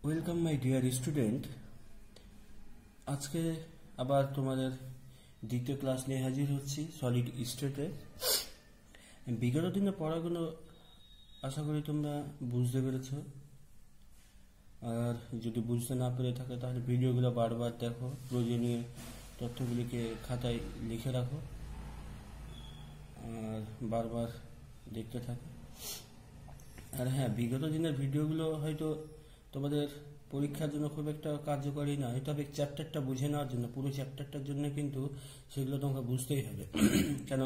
Welcome my dear student. আজকে আবার তোমাদের দ্বিতীয় ক্লাস নিয়ে হাজির হচ্ছি সলিড স্টেটে। বিগত দিনের পড়াগুলো আশা করি তোমরা বুঝতে পেরেছ, আর যদি বুঝতে না পেরে থাকে তাহলে ভিডিওগুলো বারবার দেখো, প্রয়োজনীয় তথ্যগুলিকে খাতায় লিখে রাখো আর বারবার দেখতে থাকো। আর হ্যাঁ, বিগত দিনের ভিডিওগুলো হয়তো তোমাদের পরীক্ষার জন্য খুব একটা কার্যকরী নয়, তবে চ্যাপ্টারটা বুঝে নেওয়ার জন্য, পুরো চ্যাপ্টারটার জন্য কিন্তু সেগুলো তোমাকে বুঝতেই হবে। কেন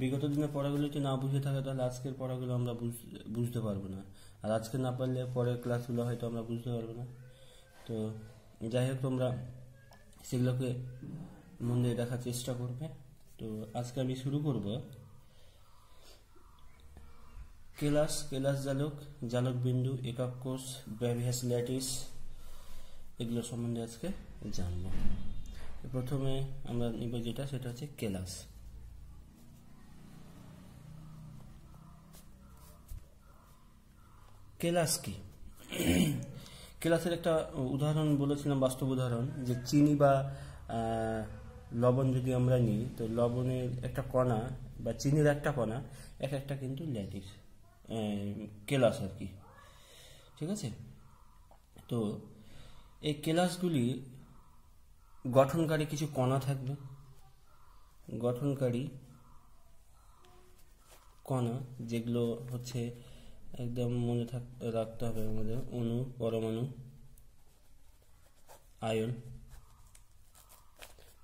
বিগত দিনের পড়াগুলো যদি না বুঝে থাকে তাহলে আজকের পড়াগুলো আমরা বুঝতে পারবো না, আর আজকে না পারলে পরের ক্লাসগুলো হয়তো আমরা বুঝতে পারবো না। তো যাই হোক, তোমরা সেগুলোকে মন দিয়ে দেখার চেষ্টা করবে। তো আজকে আমি শুরু করব কেলাস, জালক, জালক বিন্দু, একক কোষ, ব্রেভিয়াস ল্যাটিস, এগুলো সম্বন্ধে আজকে জানব। প্রথমে আমরা নিব যেটা, সেটা হচ্ছে কেলাস। কেলাস কি? কেলাসের একটা উদাহরণ বলেছিলাম, বাস্তব উদাহরণ, যে চিনি বা লবণ যদি আমরা নিই, তো লবণের একটা কণা বা চিনির একটা কণা এক একটা কিন্তু ল্যাটিস, কেলাস আর কি। ঠিক আছে? তো এই কেলাসগুলি গঠনকারী কিছু কণা থাকবে, গঠনকারী কণা, যেগুলো হচ্ছে একদম মনে রাখতে হবে আমাদের, অণু, পরমাণু, আয়ন।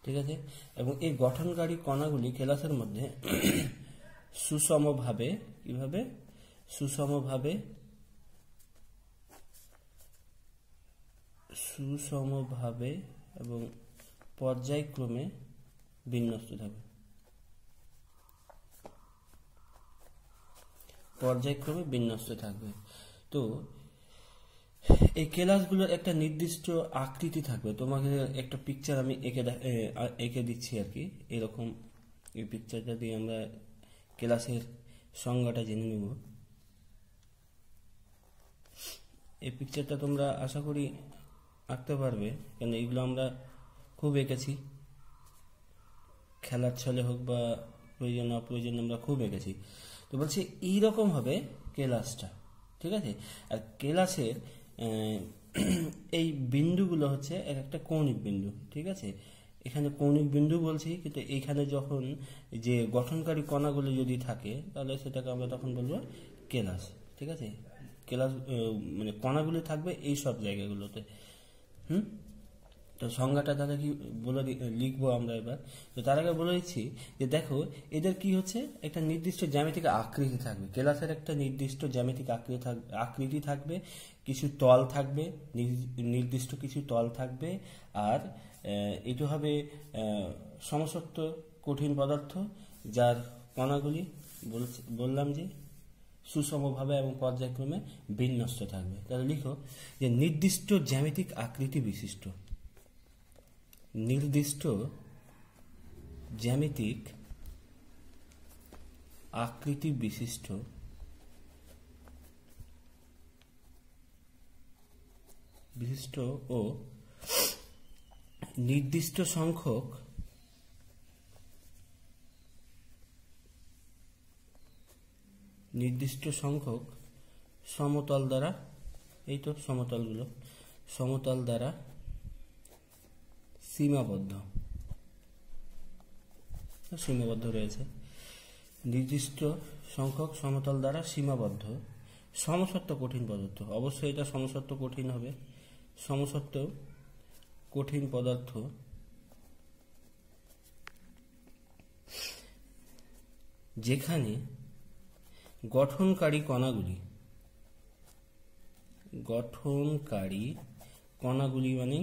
ঠিক আছে? এবং এই গঠনকারী কণাগুলি কেলাসের মধ্যে সুষমভাবে, কিভাবে সুষমভাবে এবং পর্যায়ক্রমে বিন্যস্ত থাকবে, তো এই কেলাসগুলোর একটা নির্দিষ্ট আকৃতি থাকবে। তোমাকে একটা পিকচার আমি এঁকে দিচ্ছি আর কি, এরকম। এই পিকচারটা দিয়ে আমরা কেলাসের সংজ্ঞাটা জেনে নেব। এই পিকচারটা তোমরা আশা করি আঁকতে পারবে, কারণ এইগুলো আমরা খুব এঁকেছি, খেলার ছলে হোক বা প্রয়োজন অপ্রয়োজন আমরা খুব এঁকেছি। তো বলছি এইরকম হবে কেলাসটা। ঠিক আছে? আর কেলাসের এই বিন্দুগুলো হচ্ছে এক একটা কৌণিক বিন্দু। ঠিক আছে? এখানে কৌণিক বিন্দু বলছি, কিন্তু এইখানে যখন যে গঠনকারী কণাগুলো যদি থাকে তাহলে সেটাকে আমরা তখন বলবো কেলাস। ঠিক আছে? কেলাস মানে কণাগুলি থাকবে এই সব জায়গাগুলোতে। তো সংজ্ঞাটা তাহলে কি বলে লিখবো আমরা এবার। তো তার আগে বলে দিচ্ছি যে দেখো, এদের কি হচ্ছে, একটা নির্দিষ্ট জ্যামিতিক আকৃতি থাকবে। কেলাসের একটা নির্দিষ্ট জ্যামিতিক আকৃতি থাকবে, কিছু তল থাকবে, নির্দিষ্ট কিছু তল থাকবে, আর এটা হবে সমসত্ব কঠিন পদার্থ, যার কণাগুলি বললাম যে সুষমভাবে এবং পর্যায়ক্রমে বিন্যস্ত থাকবে। তাহলে লিখো যে নির্দিষ্ট জ্যামিতিক আকৃতি বিশিষ্ট, নির্দিষ্ট জ্যামিতিক আকৃতি বিশিষ্ট ও নির্দিষ্ট সংখ্যক সমতল দ্বারা, এই তো সমতলগুলো, সমতল দ্বারা সীমাবদ্ধ রয়েছে। নির্দিষ্ট সংখ্যক সমতল দ্বারা সীমাবদ্ধ সমসত্ব কঠিন পদার্থ, অবশ্যই এটা সমসত্ব কঠিন হবে, সমসত্ব কঠিন পদার্থ যেখানে গঠনকারী কণাগুলি মানে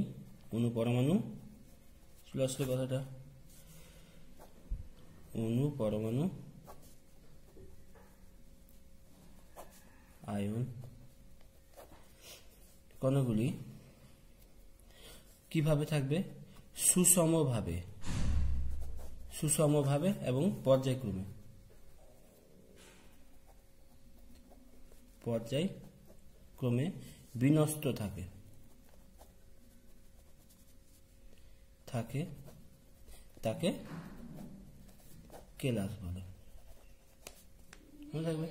অণু, পরমাণু, চলে আসলে কথাটা, অণু, পরমাণু, আয়ন, কণাগুলি কিভাবে থাকবে, সুষমভাবে এবং পর্যায়ক্রমে বিন্যস্ত থাকে। থাকে তাকে কেলাস বলে। মনে থাকবে?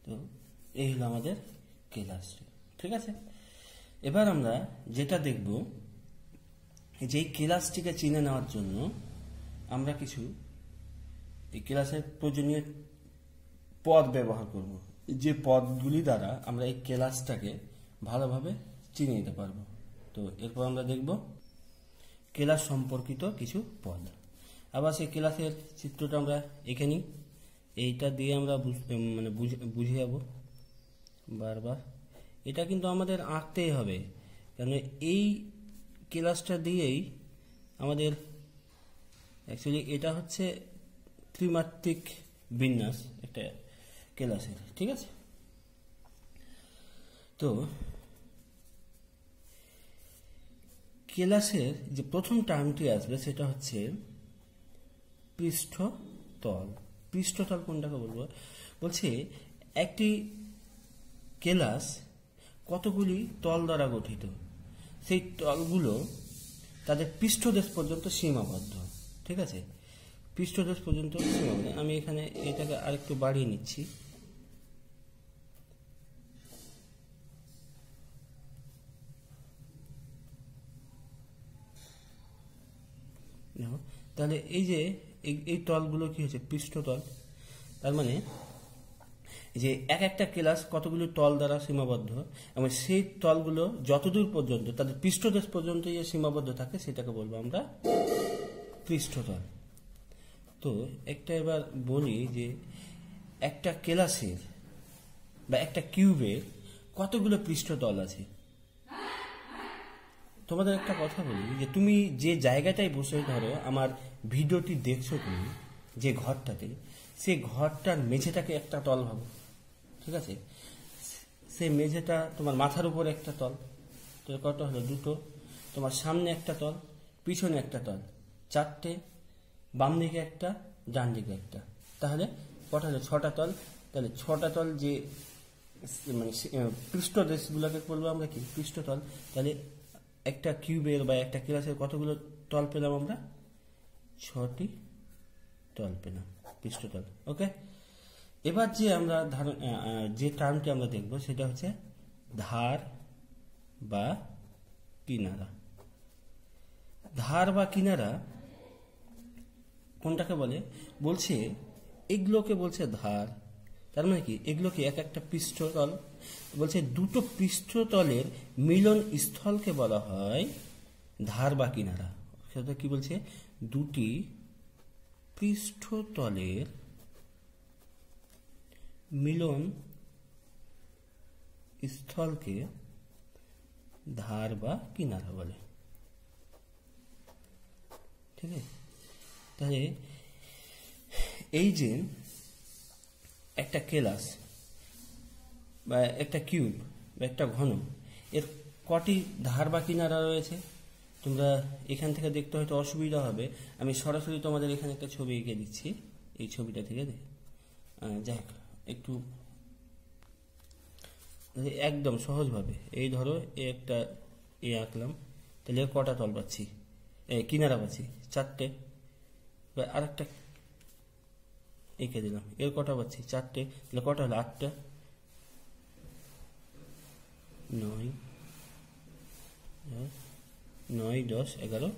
তো এই হলো আমাদের কেলাসটি। ঠিক আছে, এবার আমরা যেটা দেখব যে এই কেলাসটিকে চিনে নেওয়ার জন্য আমরা কিছু এই কেলাসের প্রয়োজনীয় পদ ব্যবহার করব, যে পদগুলি দ্বারা আমরা এই কেলাসটাকে ভালোভাবে চিনে নিতে পারবো। তো এরপর আমরা দেখব কেলাস সম্পর্কিত কিছু পদ। আবার সেই কেলাসের চিত্রটা আমরা এখানেই এইটা দিয়ে আমরা বুঝে যাব বারবার। এটা কিন্তু আমাদের আঁকতেই হবে, কারণ এই কেলাসটা দিয়েই আমাদের অ্যাকচুয়ালি এটা হচ্ছে ত্রিমাত্রিক বিন্যাস একটা কেলাসের। ঠিক আছে, তো কেলাসের যে প্রথম টার্মটি আসবে সেটা হচ্ছে পৃষ্ঠতল। পৃষ্ঠতল কোনটাকে বলবো? বলছে একটি কেলাস কতগুলি তল দ্বারা গঠিত, সেই তলগুলো তাদের পৃষ্ঠদেশ পর্যন্ত সীমাবদ্ধ। ঠিক আছে, পৃষ্ঠদেশ পর্যন্ত সীমাবদ্ধ। আমি এখানে এটাকে আরেকটু বাড়িয়ে নিচ্ছি। তাহলে এই যে এই তলগুলো কি হচ্ছে? পৃষ্ঠতল। তার মানে যে এক একটা ক্লাস কতগুলো তল দ্বারা সীমাবদ্ধ, এবং সেই তলগুলো যতদূর পর্যন্ত তাদের পৃষ্ঠদেশ পর্যন্ত যে সীমাবদ্ধ থাকে সেটাকে বলবো আমরা পৃষ্ঠতল। তো একটা এবার বলি যে একটা ক্লাসের বা একটা কিউবের কতগুলো পৃষ্ঠতল আছে। তোমাদের একটা কথা বলি, যে তুমি যে জায়গাটায় বসে ধরো আমার ভিডিওটি দেখছো, তুমি যে ঘরটাতে, সেই ঘরটার মেঝেটাকে একটা তল ভাবো। ঠিক আছে, সেই মেঝেটা তোমার মাথার উপরে একটা তল, তো কত হলো? দুটো। তোমার সামনে একটা তল, পিছনে একটা তল, চারটে। বাম দিকে একটা, ডান দিকে একটা, তাহলে কটা হলো? ছটা তল। তাহলে ছটা তল যে মানে পৃষ্ঠদেশগুলোকে বলবো আমরা কি? পৃষ্ঠতল। তাহলে একটা কিউবের বা একটা ক্লাসের কতগুলো তল পেলাম আমরা? 6টি তল পেলাম, পৃষ্ঠতল। ওকে, এবার যে আমরা যে টার্মটি আমরা দেখব সেটা হচ্ছে ধার বা কিনারা। ধার বা কিনারা কোনটাকে বলে? বলছে এগুলোকে বলছে ধার। তার মানে কি? এগুলোকে এক একটা পৃষ্ঠতল। বলছে দুটো পৃষ্ঠতলের মিলন স্থলকে বলা হয় ধার বা কিনারা। সেটা কি বলছে? দুটি পৃষ্ঠতলের মিলন স্থলকে ধার বা কিনারা বলে। ঠিক আছে, তাহলে এই যে একটা কেলাস বা একটা কিউব বা একটা ঘন, এর কটি ধার বা কিনারা রয়েছে? তোমরা এখান থেকে দেখতে হয়তো অসুবিধা হবে, আমি সরাসরি তোমাদের এখানে একটা ছবি এঁকে দিচ্ছি। এই ছবিটা থেকে যাই হোক, একটু একদম সহজভাবে এই ধরো একটা আঁকলাম, তাহলে কটা তল পাচ্ছি? কিনারা পাচ্ছি 4টে। আর একটা এঁকে দিলাম, এর কটা পাচ্ছি? 4টে। তাহলে কটা হলো? 8টা। 9, 10, 11,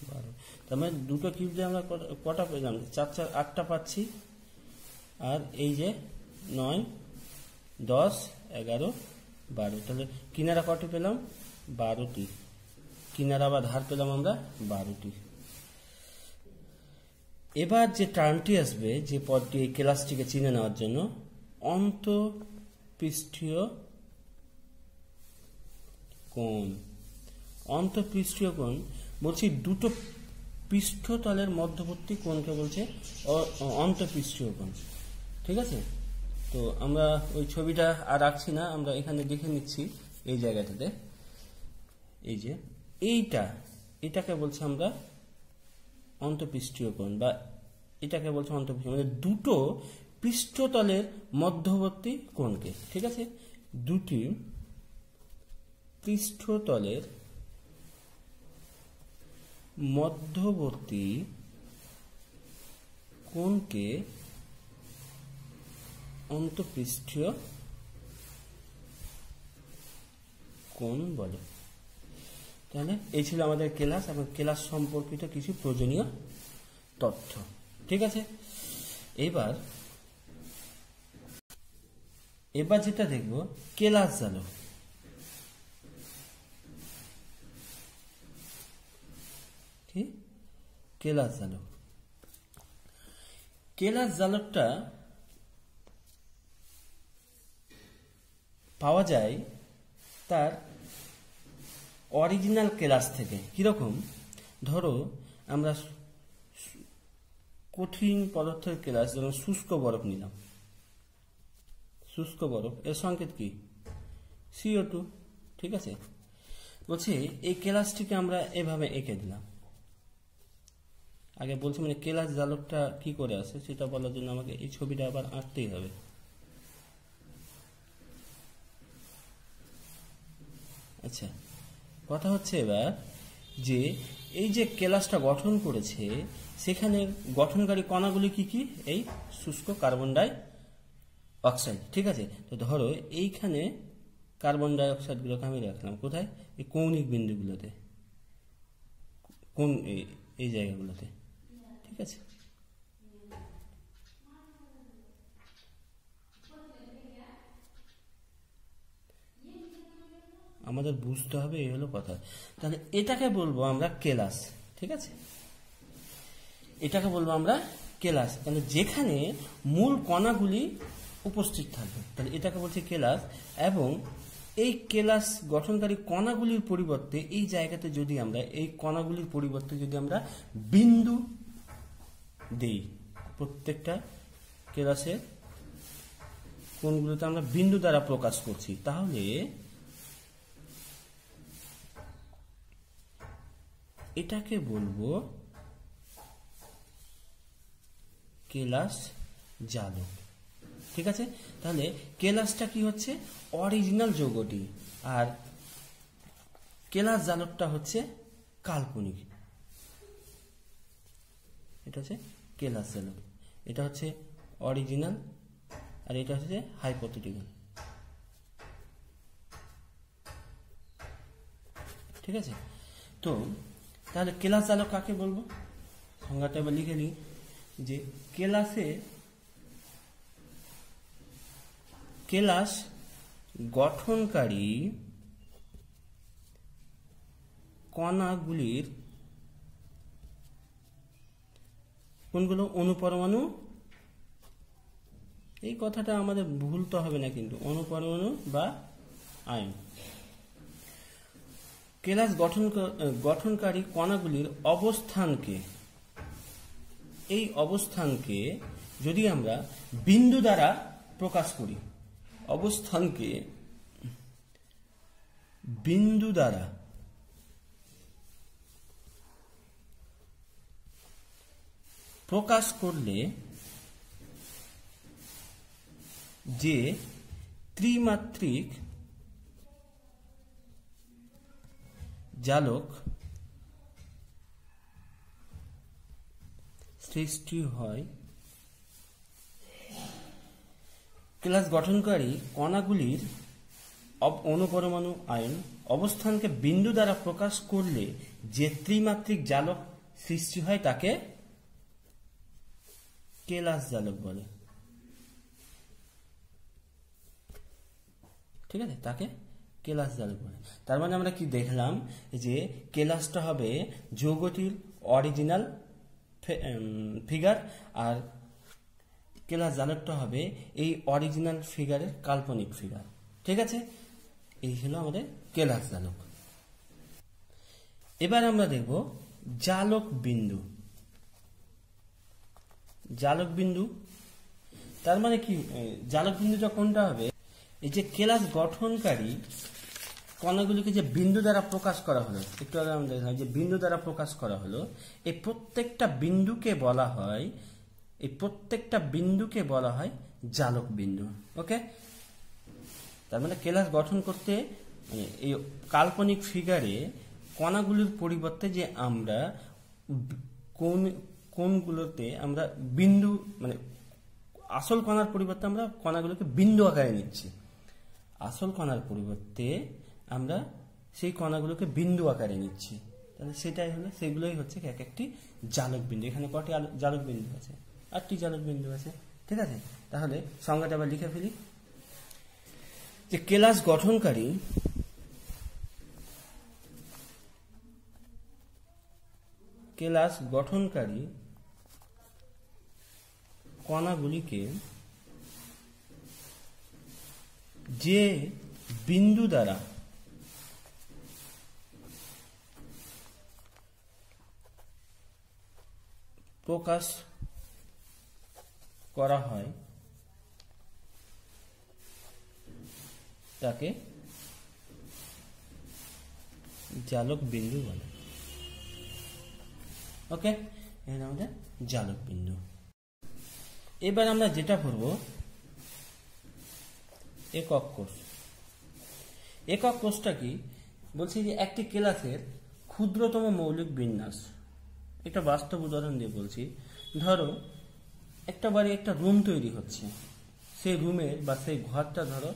12। তার মানে দুটো কিউব দিয়ে আমরা কটা পেলাম? 4, 4, 8টা পাচ্ছি। আর এই যে 9, 10, 11, 12, তাহলে কিনারা কটি পেলাম? 12টি। কিনারা বা ধার পেলাম আমরা 12টি। এবার যে টার্মটি আসবে, যে পদটি এই ক্লাসটিকে চিনে নেওয়ার জন্য, অন্তঃপৃষ্ঠীয় কোণ। অন্তঃপৃষ্ঠীয় কোণ বলছি দুটো পৃষ্ঠতলের মধ্যবর্তী কোণকে বলছে অন্তঃপৃষ্ঠীয় কোণ। ঠিক আছে, তো আমরা ওই ছবিটা আর রাখছি না, আমরা এখানে দেখে নিচ্ছি এই জায়গাটাতে। এই যে এটাকে বলছে আমরা অন্তঃপৃষ্ঠীয় কোণ, বা এটাকে বলছে অন্তঃপৃষ্ঠীয়, মানে দুটো পৃষ্ঠতলের মধ্যবর্তী কোণকে। ঠিক আছে, দুটি পৃষ্ঠতলের মধ্যবর্তী কোণকে অন্তঃপৃষ্ঠীয় কোণ বলে। তাহলে এই ছিল আমাদের কেলাস এবং কেলাস সম্পর্কিত কিছু প্রয়োজনীয় তথ্য। ঠিক আছে, এবার যেটা দেখব কেলাস জালক। ঠিক, কেলাস জালক। কেলাস জালকটা পাওয়া যায় তার অরিজিনাল কেলাস থেকে। কিরকম? ধরো আমরা কঠিন পদার্থের কেলাস, যেমন শুষ্ক বরফ নিলাম। শুষ্ক বরফ এর সংকেত কি? CO2। ঠিক আছে, বলছি এই কেলাসটিকে আমরা এভাবে এঁকে দিলাম। আগে বলছি মানে কেলাস জালকটা কি করে আসে সেটা বলার জন্য আমাকে এই ছবিটা আবার আঁকতেই হবে। আচ্ছা, কথা হচ্ছে এবার যে এই যে কেলাসটা গঠন করেছে সেখানে গঠনকারী কণাগুলি কি কি? এই শুষ্ক কার্বন ডাই অক্সাইড। ঠিক আছে, তো ধরো এইখানে কার্বন ডাই অক্সাইডগুলোকে আমি রাখলাম কোথায়? এই কৌণিক বিন্দুগুলোতে, কোন এই জায়গাগুলোতে। ঠিক আছে, আমাদের বুঝতে হবে, এই হলো কথা। তাহলে এটাকে বলবো আমরা কেলাস। ঠিক আছে, এটাকে বলবো আমরা কেলাস, তাহলে যেখানে মূল কণাগুলি উপস্থিত থাকবে, তাহলে এটাকে বলছি কেলাস। এবং এই কেলাস গঠনকারী কণাগুলির পরিবর্তে এই জায়গাতে যদি আমরা এই কণাগুলির পরিবর্তে যদি আমরা বিন্দু দেই, প্রত্যেকটা কেলাসের কোণগুলোতে আমরা বিন্দু দ্বারা প্রকাশ করছি, তাহলে এটাকে বলবো কেলাস জালক। ঠিক আছে, তাহলে কেলাসটা কি হচ্ছে? অরিজিনাল যৌগটি, আর কেলাস জালকটা হচ্ছে কাল্পনিক। এটা হচ্ছে কেলাস জালক, এটা হচ্ছে অরিজিনাল, আর এটা হচ্ছে হাইপোথেটিক্যাল। ঠিক আছে, তো তাহলে কেলাস জালক কাকে বলবো? সংজ্ঞাটা এবার লিখে নিই যে কেলাস গঠনকারী কণাগুলির কোনগুলো? অনুপরমাণু। এই কথাটা আমাদের ভুলতে হবে না কিন্তু, অনুপরমাণু বা আয়ন। কেলাস গঠনকারী কণাগুলির অবস্থানকে, এই অবস্থানকে যদি আমরা বিন্দু দ্বারা প্রকাশ করি, অবস্থানকে বিন্দু দ্বারা প্রকাশ করলে যে ত্রিমাত্রিক জালক সৃষ্টি হয়, কেলাস গঠনকারী কণাগুলির অনুপরমাণু আয়ন অবস্থানকে বিন্দু দ্বারা প্রকাশ করলে যে ত্রিমাত্রিক জালক সৃষ্টি হয় তাকে কেলাস জালক বলে। ঠিক আছে, তাকে কেলাস জালক বলে। তার মানে আমরা কি দেখলাম যে কেলাসটা হবে যৌগটির অরিজিনাল ফিগার, আর কেলাস জালকটা হবে এই অরিজিনাল ফিগারের কাল্পনিক ফিগার। ঠিক আছে, এই হলো আমাদের কেলাস জালক। এবার আমরা দেখব জালক বিন্দু। জালক বিন্দু তার মানে কি? জালক বিন্দুটা কোনটা হবে? এই যে কেলাস গঠনকারী কণাগুলিকে যে বিন্দু দ্বারা প্রকাশ করা হলো, একটু আগে আমরা দেখলাম যে বিন্দু দ্বারা প্রকাশ করা হলো, এই প্রত্যেকটা বিন্দুকে বলা হয়, এই প্রত্যেকটা বিন্দুকে বলা হয় জালক বিন্দু। ওকে, তার মানে কেলাস গঠন করতে মানে এই কাল্পনিক ফিগারে কণাগুলির পরিবর্তে যে আমরা কোনগুলোতে আমরা বিন্দু মানে আসল কণার পরিবর্তে আমরা কণাগুলোকে বিন্দু আকারে নিচ্ছি, আসল কণার পরিবর্তে আমরা সেই কণাগুলোকে বিন্দু আকারে নিচ্ছি, তাহলে সেটাই হলো, সেগুলোই হচ্ছে এক একটি জালক বিন্দু। এখানে কটি জালক বিন্দু আছে? 8টি জালক বিন্দু আছে। ঠিক আছে, তাহলে সংজ্ঞাটা আবার লিখে ফেলি যে কেলাস গঠনকারী কণাগুলিকে যে বিন্দু দ্বারা প্রকাশ করা হয় তাকে জালক বিন্দু বলে। ওকে, এটা আমাদের জালক বিন্দু। এবার আমরা যেটা পড়ব একক কোষ। একক কোষটা কি বলছি যে একটি কেলাসের ক্ষুদ্রতম মৌলিক বিন্যাস। একটা বাস্তব উদাহরণ দিয়ে বলছি, ধরো একটা বাড়ি একটা রুম তৈরি হচ্ছে, সেই রুমের বা সেই ঘরটা ধরো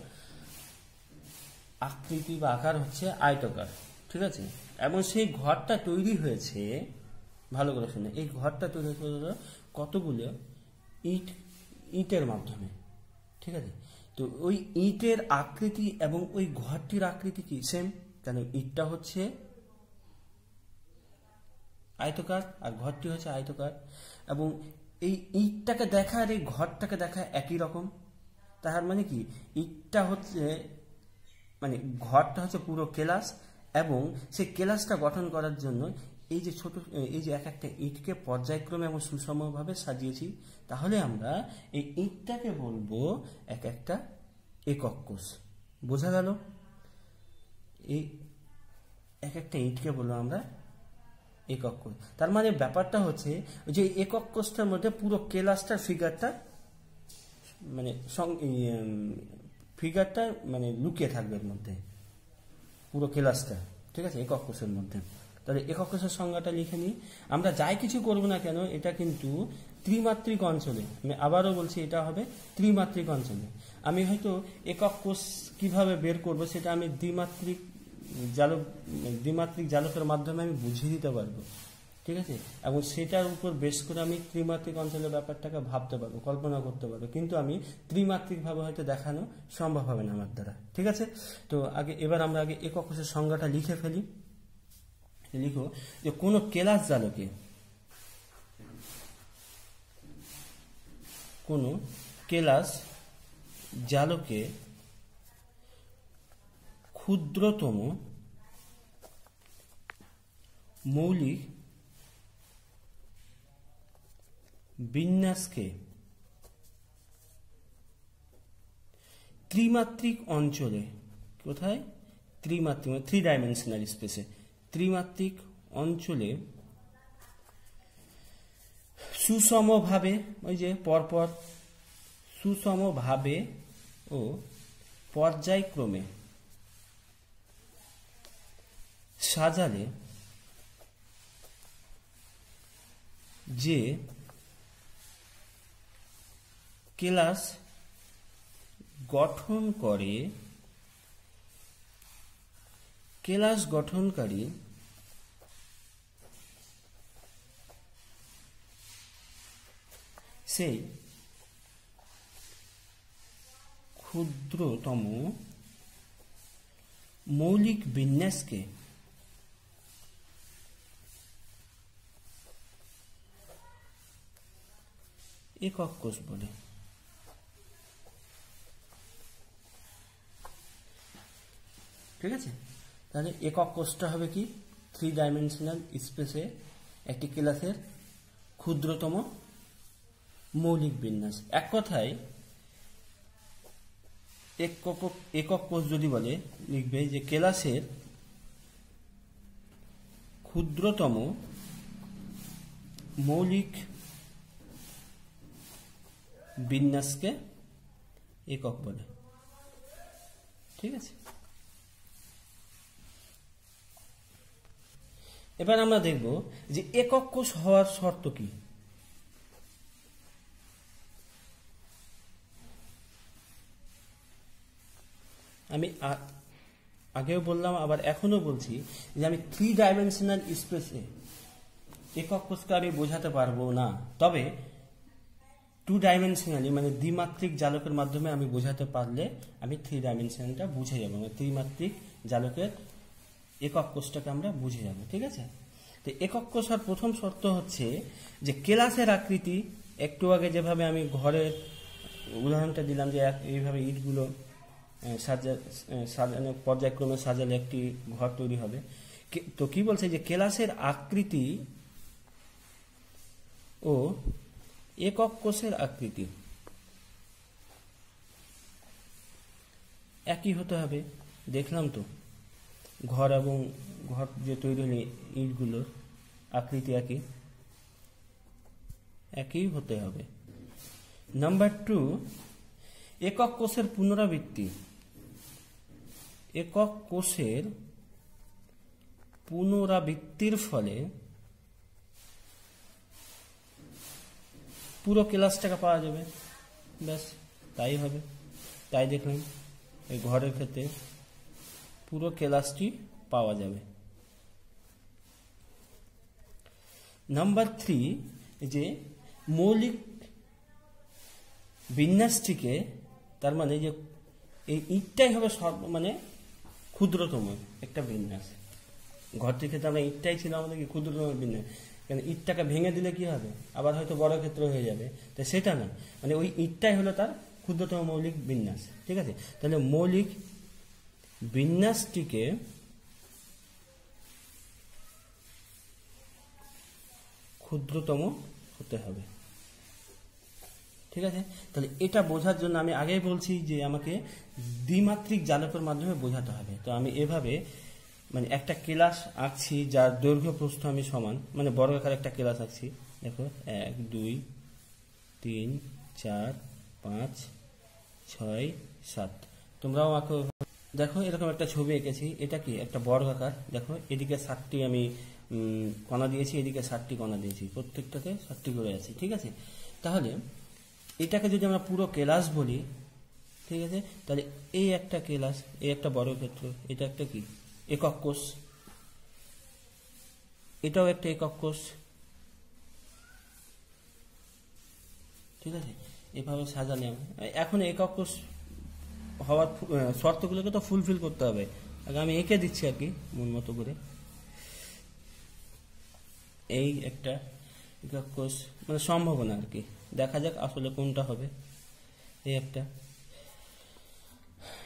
আকৃতি বা আকার হচ্ছে আয়তকার। ঠিক আছে, এবং সেই ঘরটা তৈরি হয়েছে, ভালো করে শুনে, এই ঘরটা তৈরি হয়েছে কতগুলো ইটের মাধ্যমে। ঠিক আছে, তো ওই ইটের আকৃতি এবং ওই ঘরটির আকৃতি কি সেম? কেন ইটটা হচ্ছে আয়তকার আর ঘরটি হচ্ছে আয়তকার, এবং এই ইটটাকে দেখা আর এই ঘরটাকে দেখা একই রকম। তার মানে কি, ইটটা হচ্ছে মানে ঘরটা হচ্ছে পুরো কেলাস, এবং সেই কেলাসটা গঠন করার জন্য এই যে এক একটা ইটকে পর্যায়ক্রমে এবং সুষমভাবে সাজিয়েছি, তাহলে আমরা এই ইটটাকে বলবো এক একটা একক কোষ। বোঝা গেল? এই এক একটা ইটকে বলবো আমরা একক কোষ। তার মানে ব্যাপারটা হচ্ছে যে একক কোষটার মধ্যে পুরো কেলাসটার ফিগারটা মানে লুকিয়ে থাকবে এর মধ্যে, পুরো কেলাসটা। ঠিক আছে, একক কোষের মধ্যে। তাহলে একক কোষের সংজ্ঞাটা লিখে নিই। আমরা যাই কিছু করব না কেন, এটা কিন্তু ত্রিমাত্রিক অঞ্চলে, আমি আবারও বলছি, এটা হবে ত্রিমাত্রিক অঞ্চলে। আমি হয়তো একক কোষ কিভাবে বের করব সেটা আমি দ্বিমাত্রিক জালকের মাধ্যমে আমি বুঝিয়ে দিতে পারবো। ঠিক আছে, এবং সেটার উপর বেশ করে আমি ত্রিমাত্রিক অঞ্চলের ব্যাপারটাকে ভাবতে পারবো, কল্পনা করতে পারবো, কিন্তু আমি ত্রিমাত্রিকভাবে হয়তো দেখানো সম্ভব হবে না আমার দ্বারা। ঠিক আছে, তো এবার আমরা আগে একক কোষের সংজ্ঞাটা লিখে ফেলি। লিখো যে কোনো কেলাস জালকে ক্ষুদ্রতম মৌলিক বিন্যাসকে ত্রিমাত্রিক অঞ্চলে, কোথায়? ত্রিমাত্রিক, 3 ডাইমেনশনাল স্পেসে, ত্রিমাত্রিক অঞ্চলে সুষমভাবে, ওই যে পরপর, সুষমভাবে ও পর্যায়ক্রমে সাজালে যে কেলাস গঠনকারী সেই ক্ষুদ্রতম মৌলিক বিন্যাসকে একক কোষ বলে। ঠিক আছে, তাহলে একক কোষটা হবে কি? 3 ডাইমেনশনাল স্পেসে একটি কেলাসের ক্ষুদ্রতম মৌলিক বিন্যাস। এক কথায় একক কোষ যদি বলে, লিখবে যে কেলাসের ক্ষুদ্রতম মৌলিক বিন্যাসকে একক বলে। ঠিক আছে। এবার আমরা দেখব যে একক কোষ হওয়ার শর্ত কি। আমি আগেও বললাম, আবার এখনো বলছি যে আমি 3 ডাইমেনশনাল স্পেসে একক কোষকে আমি বোঝাতে পারবো না, তবে 2 ডাইমেনশনালি মানে দ্বিমাত্রিক জালকের মাধ্যমে আমি বোঝাতে পারলে আমি 3 ডাইমেনশনালটা বুঝে যাবো, মানে ত্রিমাত্রিক জালকের একক কোষটাকে আমরা বুঝে যাব। ঠিক আছে, তো একক কোষ আর প্রথম শর্ত হচ্ছে যে কেলাসের আকৃতি, একটু আগে যেভাবে আমি ঘরের উদাহরণটা দিলাম যে এইভাবে ইটগুলো সাজানো পর্যায়ক্রমে সাজালে একটি ঘর তৈরি হবে, তো কি বলছে যে কেলাসের আকৃতি ও একক কোষের আকৃতি একই হতে হবে। দেখলাম তো ঘর এবং ঘর যে তৈরি হলে ইটগুলোর আকৃতি একই হতে হবে। নাম্বার 2, একক কোষের পুনরাবৃত্তি। একক কোষের পুনরাবৃত্তির ফলে পুরো ক্লাসটাকে পাওয়া যাবে, ব্যাস তাই হবে। তাই দেখলাম এই ঘরের ক্ষেত্রে পুরো ক্লাসটি পাওয়া যাবে। নাম্বার 3, যে মৌলিক বিন্যাসটিকে, তার মানে যে এই ইটটাই হবে মানে ক্ষুদ্রতম একটা বিন্যাস। ঘরটির ক্ষেত্রে আমরা ইটটাই ছিল আমাদের কি ক্ষুদ্রতম বিন্যাস, কারণ ইটটাকে ভেঙে দিলে কি হবে, আবার হয়তো বড় ক্ষেত্র হয়ে যাবে, তো সেটা না, মানে ওই ইটটাই হলো তার ক্ষুদ্রতম মৌলিক বিন্যাস। ঠিক আছে, তাহলে মৌলিক বিন্যাসটিকে ক্ষুদ্রতম হতে হবে। ঠিক আছে, তাহলে এটা বোঝার জন্য আমি আগেই বলছি যে আমাকে দ্বিমাত্রিক জালকের মাধ্যমে বোঝাতে হবে। তো আমি এভাবে মানে একটা ক্লাস আঁকছি যার দৈর্ঘ্য প্রস্থ আমি সমান, মানে বর্গাকার একটা ক্লাস আঁকছি। দেখো 1 2 3 4 5 6 7, তোমরাও আঁকো। দেখো এরকম একটা ছবি এঁকেছি, এটা কি একটা বর্গাকার। দেখো এদিকে 7টি আমি কণা দিয়েছি, এদিকে 7টি কণা দিয়েছি, প্রত্যেকটাতে 7টি করে আছে। ঠিক আছে, তাহলে এটাকে যদি আমরা পুরো ক্লাস বলি, ঠিক আছে, তাহলে এই একটা ক্লাস, এই একটা বর্গক্ষেত্র, এটা একটা কি একক কোষ, এটাও একটা একক কোষ। ঠিক আছে, এভাবে সাজালে এখন একক কোষ হওয়ার শর্তগুলোকে তো ফুলফিল করতে হবে। আগে আমি এঁকে দিচ্ছি আর কি মন মতো করে। এই একটা একক কোষ মানে সম্ভাবনা আর কি, দেখা যাক আসলে কোনটা হবে। এই একটা,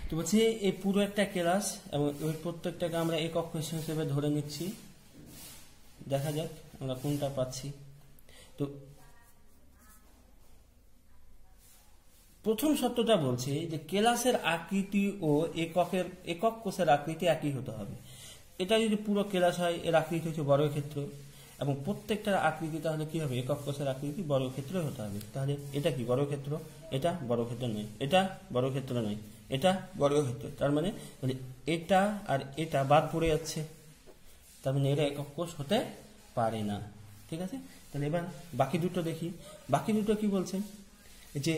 তো বলছি এই পুরো একটা ক্লাস এবং ওই প্রত্যেকটাকে আমরা একক কোষ হিসেবে ধরে নিচ্ছি, দেখা যাক আমরা কোনটা পাচ্ছি। তো প্রথম শর্তটা বলছে যে ক্লাসের আকৃতি ও একক কোষের আকৃতি একই হতে হবে। এটা যদি পুরো ক্লাস হয়, এর আকৃতি হচ্ছে বর্গক্ষেত্র, এবং প্রত্যেকটার আকৃতি তাহলে কি হবে, একক কোষের আকৃতি বর্গক্ষেত্র হতে হবে। তাহলে এটা কি বর্গক্ষেত্র, এটা বর্গক্ষেত্র নয়, এটা বর্গক্ষেত্র নয়, এটা বর্গক্ষেত্র, তার মানে এটা আর এটা বাদ পড়ে যাচ্ছে, তার মানে এটা একক কোষ হতে পারে না। ঠিক আছে, তাহলে এবার বাকি দুটো দেখি। বাকি দুটো কি বলছে, যে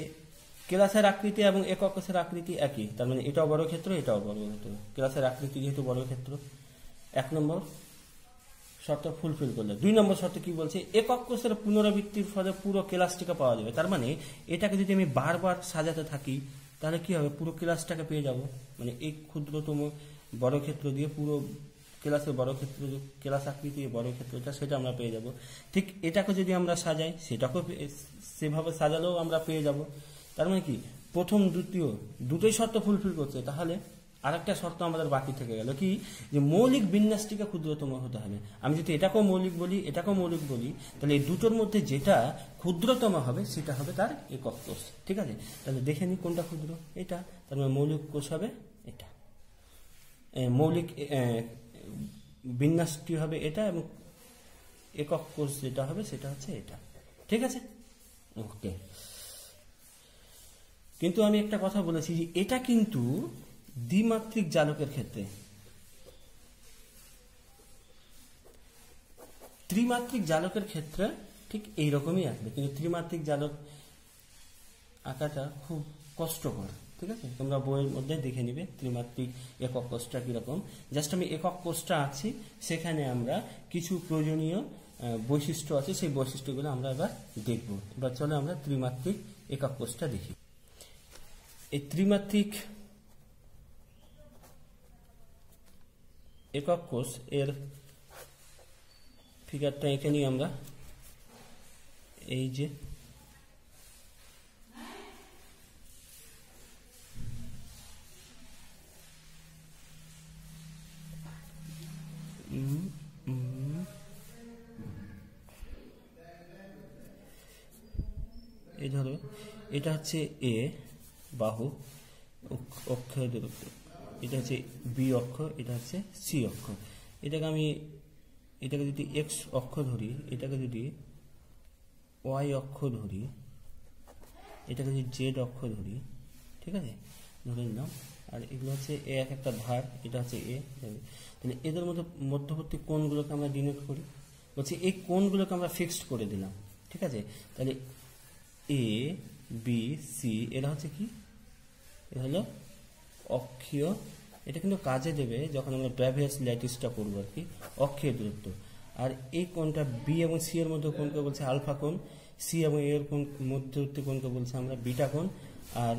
ক্লাসের আকৃতি এবং একক কোষের আকৃতি একই, তার মানে এটাও বর্গক্ষেত্র, এটাও বর্গক্ষেত্র। ক্লাসের আকৃতি যেহেতু বর্গক্ষেত্র, 1 নম্বর শর্ত ফুলফিল করলে। 2 নম্বর শর্ত কি বলছে, একক কোষের পুনরাবৃত্তির ফলে পুরো ক্লাসটিকে পাওয়া যাবে। তার মানে এটাকে যদি আমি বারবার সাজাতে থাকি তাহলে কি হবে, পুরো ক্লাসটাকে পেয়ে যাব, মানে এই ক্ষুদ্রতম বর্গক্ষেত্র দিয়ে পুরো ক্লাসের বর্গক্ষেত্র, ক্লাস আকৃতি বর্গক্ষেত্রটা সেটা আমরা পেয়ে যাব। ঠিক এটাকে যদি আমরা সাজাই, সেটাকেও সেভাবে সাজালেও আমরা পেয়ে যাব। তার মানে কি প্রথম দ্বিতীয় দুটোই শর্ত ফুলফিল করছে, তাহলে আরেকটা শর্ত আমাদের বাকি থেকে গেল কি, যে মৌলিক বিন্যাসটিকে ক্ষুদ্রতম হতে হবে। আমি যদি এটাকেও মৌলিক বলি, এটাকেও মৌলিক বলি, তাহলে এই দুটোর মধ্যে যেটা ক্ষুদ্রতম হবে সেটা হবে তার একক কোষ। ঠিক আছে, তাহলে দেখে নিই কোনটা ক্ষুদ্র, এটা, তার মানে মৌলিক কোষ হবে এটা, মৌলিক বিন্যাসটি হবে এটা, এবং একক কোষ যেটা হবে সেটা হচ্ছে এটা। ঠিক আছে, ওকে। কিন্তু আমি একটা কথা বলেছি যে এটা কিন্তু দ্বিমাত্রিক জালকের ক্ষেত্রে, ত্রিমাত্রিক জালকের ক্ষেত্রে ঠিক এইরকমই আসবে, কিন্তু ত্রিমাত্রিক জালক আঁকাটা খুব কষ্টকর। ঠিক আছে, তোমরা বইয়ের মধ্যে দেখে নিবে ত্রিমাত্রিক একক কোষটা কিরকম। জাস্ট আমি একক কোষটা আছি, সেখানে আমরা কিছু প্রয়োজনীয় বৈশিষ্ট্য আছে, সেই বৈশিষ্ট্যগুলো আমরা এবার দেখব। এবার চলো আমরা ত্রিমাত্রিক একক কোষটা দেখি। এই ত্রিমাত্রিক একক কোষ এর ফিগারটা এঁকে নিই আমরা। এই যে এই ধরো, এটা হচ্ছে এ বাহু অক্ষের দূরত্ব, এটা হচ্ছে বি অক্ষ, এটা হচ্ছে সি অক্ষ। এটাকে যদি এক্স অক্ষ ধরি, এটাকে যদি ওয়াই অক্ষ ধরি, এটাকে যদি জেড অক্ষ ধরি, ঠিক আছে, ধরে নিলাম। আর এগুলো হচ্ছে এ এক একটা ধার, এটা হচ্ছে এ। তাহলে এদের মধ্যে মধ্যবর্তী কোণগুলোকে আমরা ডিনোট করি, বলছি এই কোণগুলোকে আমরা ফিক্সড করে দিলাম। ঠিক আছে, তাহলে এ বি সি এরা হচ্ছে কি, এটা হলো অক্ষীয়। এটা কিন্তু কাজে দেবে যখন আমরা ব্র্যাভিয়াস ল্যাটিসটা করবো আর কি, অক্ষীয় দূরত্ব। আর এই কোণটা বি এবং সি এর মধ্যে কোণকে বলছে আলফা কোণ, সি এবং এর কোণ মধ্যবর্তী কোণকে বলছে আমরা বিটা কোণ, আর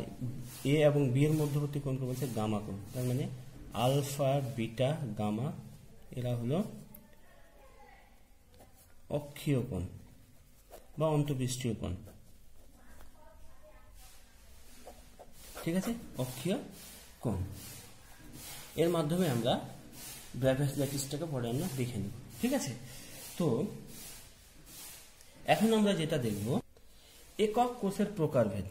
এ এবং বি এর মধ্যবর্তী কোণকে বলছে গামা কোণ। তার মানে আলফা বিটা গামা এরা হলো অক্ষীয় কোণ বা অন্তঃপৃষ্ঠীয় কোণ। ঠিক আছে, অক্ষীয় কোণ। এর মাধ্যমে আমরা ব্র্যাভিয়াস ল্যাটিসটাকে পরে আমরা দেখে নিব। ঠিক আছে, তো এখন আমরা যেটা দেখব একক কোষের প্রকারভেদ।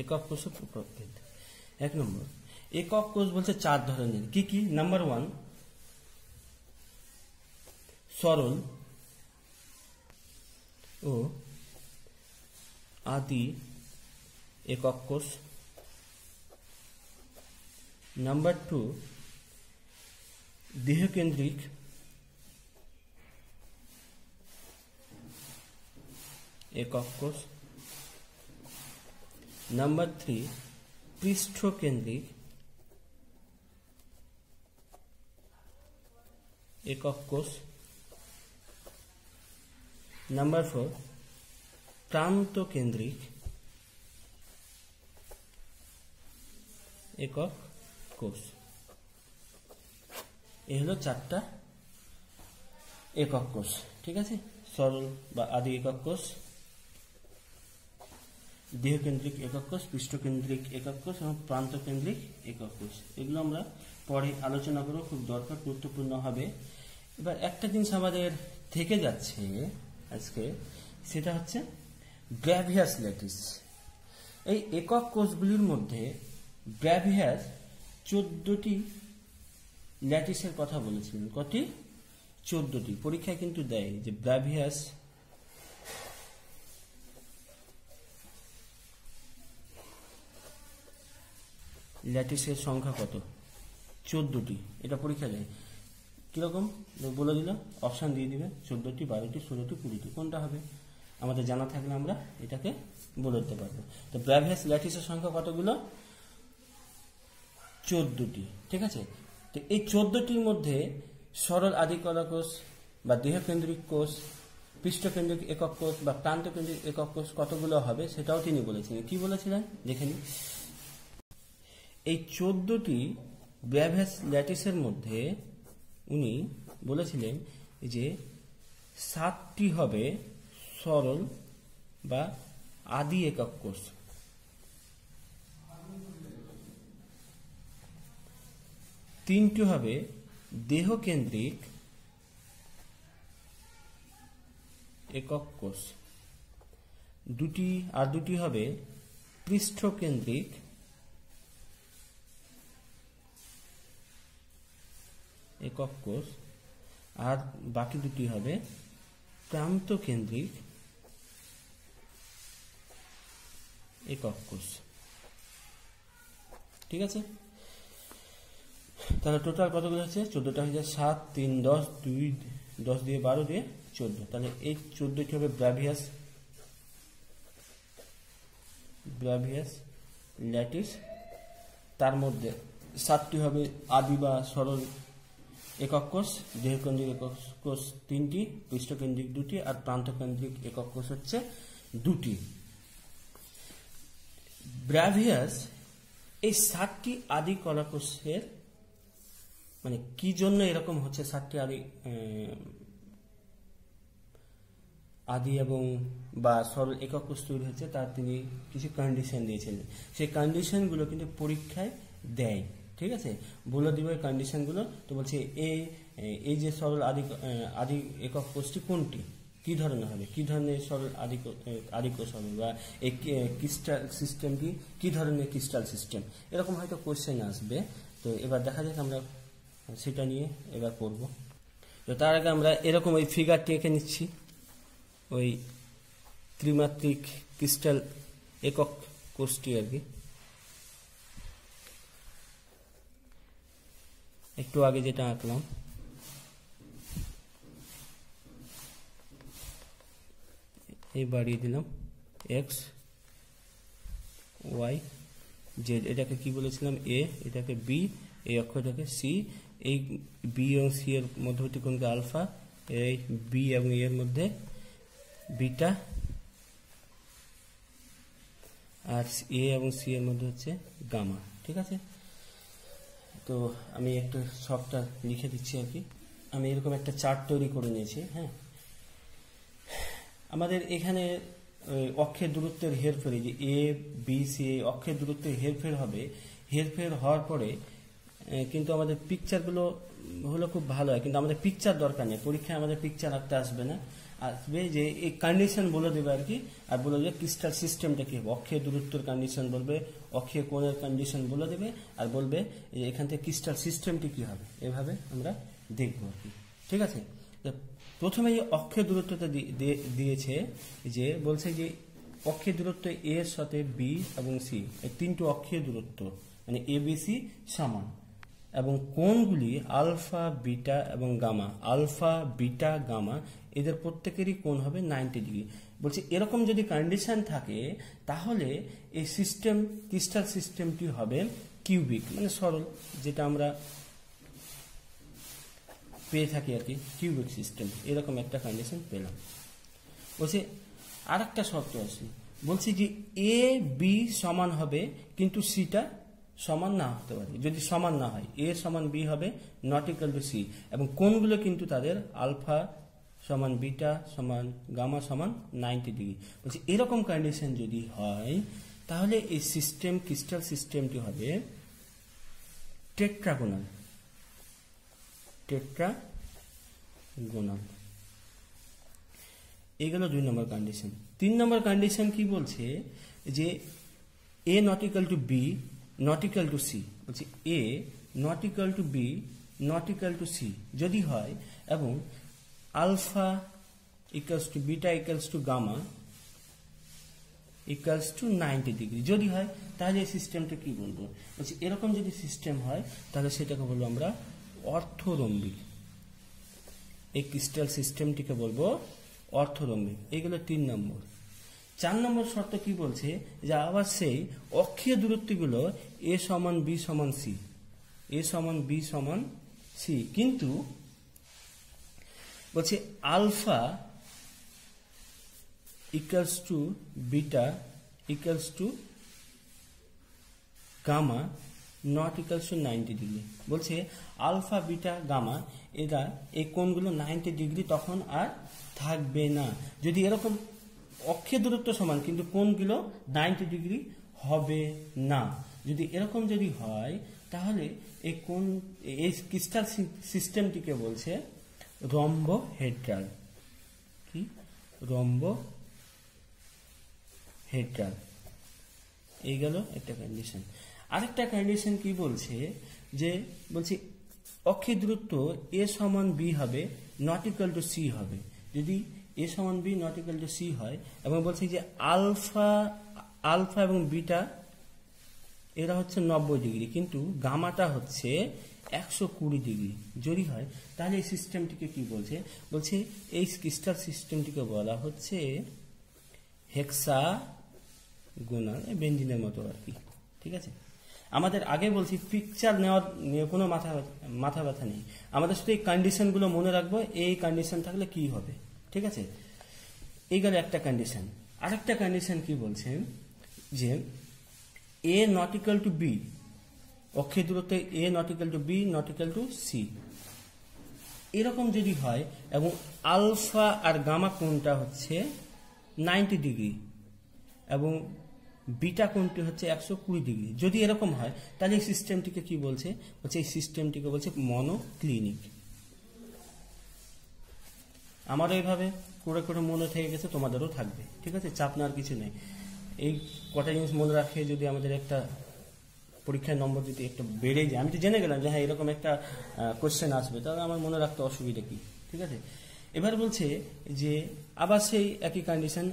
একক কোষের প্রকারভেদ 1 নম্বর, একক কোষ বলছে 4 ধরনের। কি কি? নাম্বার 1 সরল ও আদি একক কোষ। নাম্বার 2 দেহকেন্দ্রিক একক কোষ। নাম্বার 3 পৃষ্ঠকেন্দ্রিক একক কোষ। নাম্বার 4 প্রান্তকেন্দ্রিক একক কোষ। এই হলো 4টা একক কোষ। ঠিক আছে, সরল বা আদি একক কোষ, দেহকেন্দ্রিক একক কোষ, পৃষ্ঠকেন্দ্রিক একক কোষ এবং প্রান্তকেন্দ্রিক একক কোষ। এগুলো আমরা পরে আলোচনা করব, খুব দরকার, গুরুত্বপূর্ণ হবে। এবার একটা জিনিস আমাদের থেকে যাচ্ছে আজকে, সেটা হচ্ছে ব্র্যাভিয়াস ল্যাটিস। এই একক কোষগুলির মধ্যে ব্র্যাভিয়াস 14টি ল্যাটিসের কথা বলেছিলেন। কটি? 14টি। পরীক্ষায় কিন্তু দেয় যে ব্র্যাভিয়াস ল্যাটিসের সংখ্যা কত? 14টি। এটা পরীক্ষা দেয়। কিরকম বলে দিল, অপশান দিয়ে দিবে, 14টি, 12টি, 16টি, 20টি, কোনটা হবে আমাদের জানা থাকলে আমরা এটাকে বলে দিতে পারবো। তো ব্র্যাভিয়াস ল্যাটিসের সংখ্যা কতগুলো? 14টি। ঠিক আছে, তো এই 14টির মধ্যে সরল আদিকলা কোষ বা দেহকেন্দ্রিক কোষ, পৃষ্ঠকেন্দ্রিক একক কোষ বা প্রান্তকেন্দ্রিক একক কোষ কতগুলো হবে সেটাও তিনি বলেছিলেন। কি বলেছিলেন দেখে নিন। এই 14টি ব্র্যাভিয়াস ল্যাটিসের মধ্যে উনি বলেছিলেন যে 7টি হবে সরল বা আদি একক কোষ, 3টি হবে দেহকেন্দ্রিক একক কোষ, দুটি হবে পৃষ্ঠকেন্দ্রিক একক কোষ, আর বাকি 2টি হবে প্রান্তকেন্দ্রিক একক কোষ। ঠিক আছে, তাহলে টোটাল কতগুলো হচ্ছে 14টা হয়ে যায়, 7 3 10 2 10 দিয়ে 12 দিয়ে 14, তাহলে এই 14টি হবে ব্রাভিয়াস ল্যাটিস, তার মধ্যে 7টি হবে আদি বা সরল একক কোষ, দেহকেন্দ্রিক একক কোষ 3টি, পৃষ্ঠকেন্দ্রিক 2টি, আর প্রান্তকেন্দ্রিক একক কোষ হচ্ছে 2টি। ব্রাভিয়াস এই 7টি আদি কলা কোষের মানে কি জন্য এরকম হচ্ছে, 7টি আদি এবং বা সরল একক কোষ তৈরি হচ্ছে, তার তিনি কিছু কন্ডিশন দিয়েছিলেন। সেই কন্ডিশনগুলো কিন্তু পরীক্ষায় দেয়, ঠিক আছে, বলে দিব এই কন্ডিশনগুলো। তো বলছে এই যে সরল আদি একক কোষটি কোনটি, কি ধরনের হবে, কি ধরনের সরল আদি কোষ হবে, বা এই ক্রিস্টাল সিস্টেমটি কি ধরনের ক্রিস্টাল সিস্টেম, এরকম হয়তো কোশ্চেন আসবে। তো এবার দেখা যাক আমরা সেটা নিয়ে এবার পড়ব। তো তার আগে আমরা এরকম ওই ফিগারটি এঁকে নিচ্ছি, ওই ত্রিমাত্রিক ক্রিস্টাল একক কোষটি আর কি, একটু আগে যেটা আঁকলাম। এই বাড়িয়ে দিলাম এক্স ওয়াই জেড, এটাকে কি বলেছিলাম এ, এটাকে বি, এই অক্ষটাকে সি, এই বি এবং সি এর মধ্যবর্তী কোণকে আলফা, এই বি এবং এর মধ্যে বিটা, আর এ এবং সি এর মধ্যে হচ্ছে গামা, ঠিক আছে। তো আমি একটু সবটা লিখে দিচ্ছি আর কি, আমি এরকম একটা চার্ট তৈরি করে নিয়েছি। হ্যাঁ, আমাদের এখানে অক্ষের দূরত্বের হেরফের, যে এ বি সি অক্ষের দূরত্বের হেরফের হবে, হেরফের হওয়ার পরে কিন্তু আমাদের পিকচারগুলো হলো খুব ভালো হয়, কিন্তু আমাদের পিকচার দরকার নেই, পরীক্ষায় আমাদের পিকচার আঁকতে আসবে না, আসবে যে এই কন্ডিশন বলে দেবে আর কি, আর বলে দেবে ক্রিস্টাল সিস্টেমটা কি হবে, অক্ষের দূরত্বের কন্ডিশন বলবে, অক্ষীয় কোণের কন্ডিশন বলে দেবে, আর বলবে যে এখান থেকে ক্রিস্টাল সিস্টেমটি কি হবে, এভাবে আমরা দেখবো আর কি, ঠিক আছে। প্রথমে এই অক্ষীয় দূরত্বটা দিয়েছে, যে বলছে যে অক্ষীয় দূরত্ব এ এর সাথে বি এবং সি, এই 3টি অক্ষীয় দূরত্ব মানে এ বি সি সমান, এবং কোণগুলি আলফা বিটা এবং গামা, আলফা বিটা গামা এদের প্রত্যেকেরই কোণ হবে 90 ডিগ্রি। বলছে এরকম যদি কন্ডিশন থাকে তাহলে এই সিস্টেম ক্রিস্টাল সিস্টেমটি হবে কিউবিক মানে সরল, যেটা আমরা পেয়ে থাকি আর কি, কিউবিক সিস্টেম, এরকম একটা কন্ডিশন পেলাম। বলছে আর একটা শর্ত আছে, বলছি যে এ বি সমান হবে কিন্তু সিটা সমান না হতে পারে, যদি সমান না হয় এ সমান বি হবে নট ইকুয়াল টু সি, এবং কোণগুলো কিন্তু তাদের আলফা সমান বিটা সমান গামা সমান 90 ডিগ্রি। বলছি এরকম কন্ডিশন যদি হয় তাহলে এই সিস্টেম ক্রিস্টাল সিস্টেমটি হবে টেট্রাগোনাল, এইগুলো 2 নম্বর কন্ডিশন। 3 নম্বর কন্ডিশন কি বলছে, যে A not equal to B not equal to C, বলছে A not equal to B not equal to C যদি হয়, এবং alpha equals to beta equals to gamma equals to 90 degree যদি হয়, তাহলে এই সিস্টেমটা কি বলবো, বলছি এরকম যদি সিস্টেম হয় তাহলে সেটাকে বলবো আমরা অর্থরম্বিক, এই ক্রিস্টাল সিস্টেমটিকে বলবো অর্থরম্বিক। এইগুলো 3 নম্বর। 4 নম্বর শর্ত কি বলছে, যে আবার সেই অক্ষীয় দূরত্বগুলো এ সমান বি সমান সি, এ সমান বি সমান সি, কিন্তু বলছে alpha equals to beta equals to gamma not equals to 90 degree. বলছে আলফা বিটা গামা এরা এই কোণগুলো 90 ডিগ্রি তখন আর থাকবে না, যদি এরকম অক্ষীয় দূরত্ব সমান কিন্তু কোণগুলো 90 ডিগ্রি হবে না। যদি এরকম যদি হয় তাহলে এই কোণ এই ক্রিস্টাল সিস্টেমটিকে বলছে রম্বোহেড্রাল, কি রম্বোহেড্রাল। এই গেল একটা কন্ডিশন। আরেকটা কন্ডিশন কি বলছে, যে বলছে অক্ষীয় দূরত্ব এ সমান বি হবে নট ইকুয়াল টু সি হবে, যদি এ সমান B not equal to C হয়, এবং বলছে যে আলফা এবং বিটা এরা হচ্ছে 90 ডিগ্রি, কিন্তু গামাটা হচ্ছে 120 ডিগ্রি যদি হয়, তাহলে এই সিস্টেমটিকে কি বলছে? বলছে এই ক্রিস্টাল সিস্টেমটিকে বলা হচ্ছে হেক্সাগোনাল, বেঞ্জিনের মতো আর কি। ঠিক আছে, আমাদের আগে বলছি পিকচার নেওয়ার নিয়ে কোনো মাথা ব্যথা নেই, আমাদের শুধু এই কন্ডিশনগুলো মনে রাখবো, এই কন্ডিশন থাকলে কি হবে। ঠিক আছে, এই গেল একটা কন্ডিশন। আরেকটা কন্ডিশন কি বলছেন যে A not equal to B, অক্ষের দূরত্বে A not equal to B not equal to C, এরকম যদি হয় এবং আলফা আর গামা কোণটা হচ্ছে 90 ডিগ্রি এবং বিটা কোণটি হচ্ছে 120 ডিগ্রি, যদি এরকম হয় তাহলে এই সিস্টেমটিকে কি বলছে? বলছে এই সিস্টেমটিকে বলছে মনোক্লিনিক। আমারও এইভাবে করে করে মনে থেকে গেছে, তোমাদেরও থাকবে। ঠিক আছে, চাপ নেওয়ার কিছু নেই। এই কটা জিনিস মনে রাখে যদি আমাদের একটা পরীক্ষার নম্বর যদি একটু বেড়ে যায়, আমি তো জেনে গেলাম যে হ্যাঁ এরকম একটা কোশ্চেন আসবে, তাহলে আমার মনে রাখতে অসুবিধা কি। ঠিক আছে, এবার বলছে যে আবার সেই একই condition,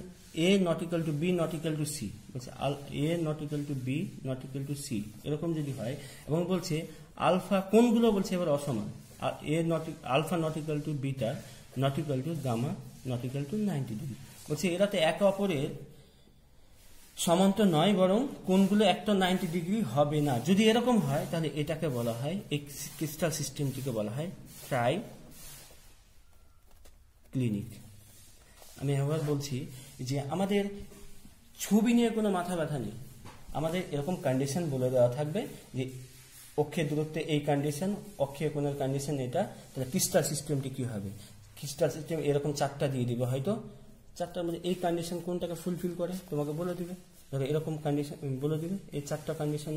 A not equal to B not equal to C, বলছে A not equal to B not equal to C, এরকম যদি হয় এবং বলছে আলফা কোনগুলো বলছে এবার অসমান, alpha not equal to beta not equal to gamma not equal to 90 degree, বলছে এরা তো একে অপরের সমান্তর নয়, বরং কোনগুলো একটা 90 ডিগ্রি হবে না। যদি এরকম হয় তাহলে এটাকে বলা হয়, এই ক্রিস্টাল সিস্টেমটিকে বলা হয় ট্রাই ক্লিনিক। আমি আবার বলছি যে আমাদের ছবি নিয়ে কোনো মাথা ব্যথা নেই, আমাদের এরকম কন্ডিশন বলে দেওয়া থাকবে যে অক্ষের দূরত্বে এই কন্ডিশন, অক্ষীয় কোণের কন্ডিশন এটা, তাহলে ক্রিস্টাল সিস্টেমটি কি হবে? ক্রিস্টাল সিস্টেম এরকম 4টা দিয়ে দিবে, হয়তো 4টার মধ্যে এই কন্ডিশন কোনটাকে ফুলফিল করে তোমাকে বলে দিবে, ধরো এরকম কন্ডিশন বলে দিবে, এই 4টা কন্ডিশন,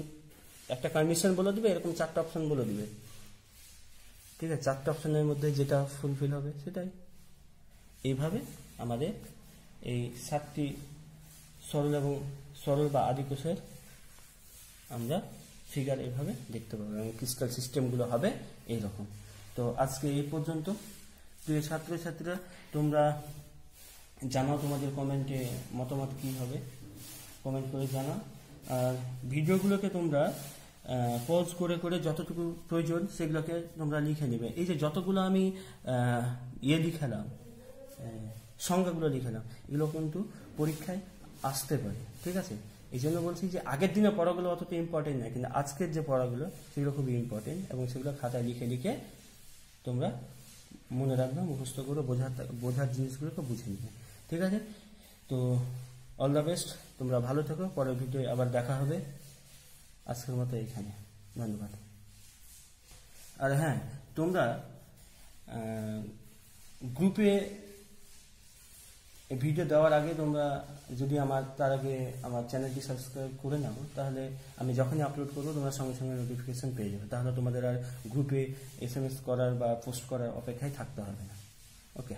একটা কন্ডিশন বলে দিবে, এরকম 4টা অপশন বলে দিবে। ঠিক আছে, 4টা অপশনের মধ্যে যেটা ফুলফিল হবে সেটাই। এইভাবে আমাদের এই 7টি সরল বা আদিকোষের আমরা ফিগার এইভাবে দেখতে পাবো এবং ক্রিস্টাল সিস্টেমগুলো হবে এইরকম। তো আজকে এই পর্যন্ত। প্রিয় ছাত্রছাত্রীরা, তোমরা জানাও তোমাদের কমেন্টে মতামত কি হবে, কমেন্ট করে জানাও। আর ভিডিওগুলোকে তোমরা পজ করে করে যতটুকু প্রয়োজন সেগুলোকে তোমরা লিখে নেবে। এই যে যতগুলো আমি লিখালাম, সংজ্ঞাগুলো লিখালাম, এগুলো কিন্তু পরীক্ষায় আসতে পারে। ঠিক আছে, এই জন্য বলছি যে আগের দিনের পড়াগুলো অতটা ইম্পর্টেন্ট নয়, কিন্তু আজকের যে পড়াগুলো সেগুলো খুবই ইম্পর্টেন্ট এবং সেগুলো খাতায় লিখে লিখে তোমরা মনে রাখবে, মুখস্থ করে বোঝার জিনিসগুলোকে বুঝে নিবে। ঠিক আছে, তো অল দ্য বেস্ট, তোমরা ভালো থেকো, পরের ভিডিও আবার দেখা হবে। আজকের মতো এইখানে, ধন্যবাদ। আর হ্যাঁ, তোমরা গ্রুপে ভিডিও দেওয়ার আগে তোমরা যদি তার আগে আমার চ্যানেলটি সাবস্ক্রাইব করে নাও, তাহলে আমি যখনই আপলোড করবো তোমরা সঙ্গে সঙ্গে নোটিফিকেশন পেয়ে যাবে, তাহলে তোমাদের আর গ্রুপে SMS করার বা পোস্ট করার অপেক্ষায় থাকতে হবে না। ওকে।